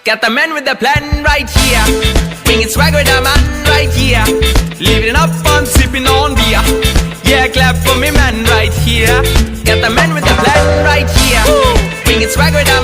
Got the man with the plan right here. Bringing swag with the man right here. Living up on sipping on beer. Yeah, clap for me man right here. Got the man with the plan right here. Bringing swag with the